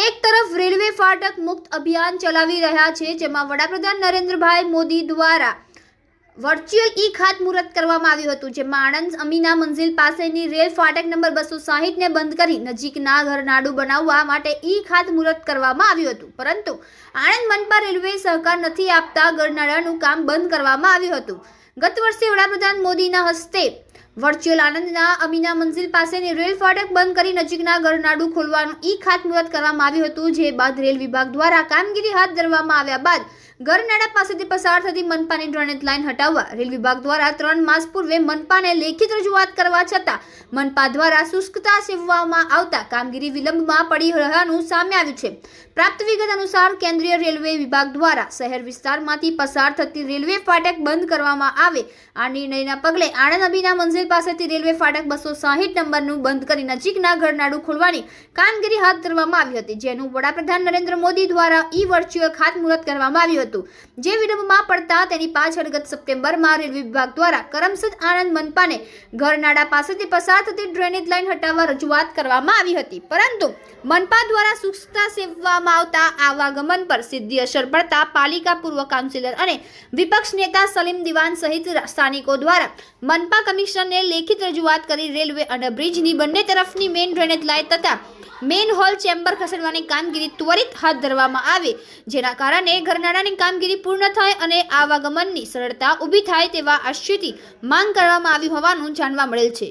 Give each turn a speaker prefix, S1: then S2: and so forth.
S1: એક તરફ રેલવે ફાટક મુક્ત અભિયાન ચલાવી રહ્યા છે, જેમાં વડાપ્રધાન નરેન્દ્રભાઈ મોદી દ્વારા વર્ચ્યુઅલ ખાતમુહૂર્ત કરવામાં આવ્યું હતું, જેમાં આણંદ અમીના મંઝિલ પાસેની રેલ ફાટક નંબર 260 ને બંધ કરી નજીકના ઘરનાડું બનાવવા માટે ખાતમુહૂર્ત કરવામાં આવ્યું હતું, પરંતુ આણંદ મનપા રેલવે સહકાર નથી આપતા ઘરનાળાનું કામ બંધ કરવામાં આવ્યું હતું। ગત વર્ષે વડાપ્રધાન મોદીના હસ્તે વર્ચ્યુઅલ આણંદના અમીના મંઝિલ પાસેની રેલ ફાટક બંધ કરી નજીકના ઘરનાડું ખોલવાનું ખાતમુહૂર્ત કરવામાં આવ્યું હતું, જે બાદ રેલ વિભાગ દ્વારા કામગીરી હાથ ધરવામાં આવ્યા બાદ ઘરનાળા પાસેથી પસાર થતી મનપાની ડ્રેનેજ લાઇન હટાવવા રેલ વિભાગ દ્વારા 3 માસ પૂર્વે મનપાને લેખિત રજૂઆત કરવા છતાં મનપા દ્વારા શુષ્કતા સેવવામાં આવતા કામગીરી વિલંબમાં પડી રહ્યાનું સામે આવ્યું છે। પ્રાપ્ત વિગત અનુસાર કેન્દ્રીય રેલવે વિભાગ દ્વારા શહેર વિસ્તારમાંથી પસાર થતી રેલવે ફાટક બંધ કરવામાં આવે આ નિર્ણયના પગલે આણંદ અમીના મંઝિલ પાસેથી રેલવે ફાટક 260 નંબરનું બંધ કરી નજીકના ઘરનાડું ખોલવાની કામગીરી હાથ ધરવામાં આવી હતી, જેનું વડાપ્રધાન નરેન્દ્ર મોદી દ્વારા વર્ચ્યુઅલ ખાતમુહૂર્ત કરવામાં આવ્યું હતું, જે વિલંબમાં પડતા તેની પાછળ ગત સપ્ટેમ્બરમાં રેલવે વિભાગ દ્વારા કરમસદ આણંદ મનપાને ઘરનાળા પાસેથી પસાર થતી ડ્રેનેજ લાઇન હટાવવા રજૂઆત કરવામાં આવી હતી, પરંતુ મનપા દ્વારા શુષ્કતા સેવવામાં આવતા આવાગમન પર સીધી અસર પડતા પાલિકા પૂર્વ કાઉન્સિલર અને વિપક્ષ નેતા સલીમ દિવાન સહિત સ્થાનિકો દ્વારા મનપા કમિશનરને લેખિત રજૂઆત કરી રેલવે અંડરબ્રિજની બંને તરફની મેઇન ડ્રેનેજ લાઇન તથા મેઇન હોલ ચેમ્બર ખસેડવાની કામગીરી ત્વરિત હાથ ધરવામાં આવે, જેના કારણે ઘરનાળાની કામગીરી પૂર્ણ થાય અને આવાગમનની સરળતા ઊભી થાય તેવા આશયથી માંગ કરવામાં આવી હોવાનું જાણવા મળેલ છે।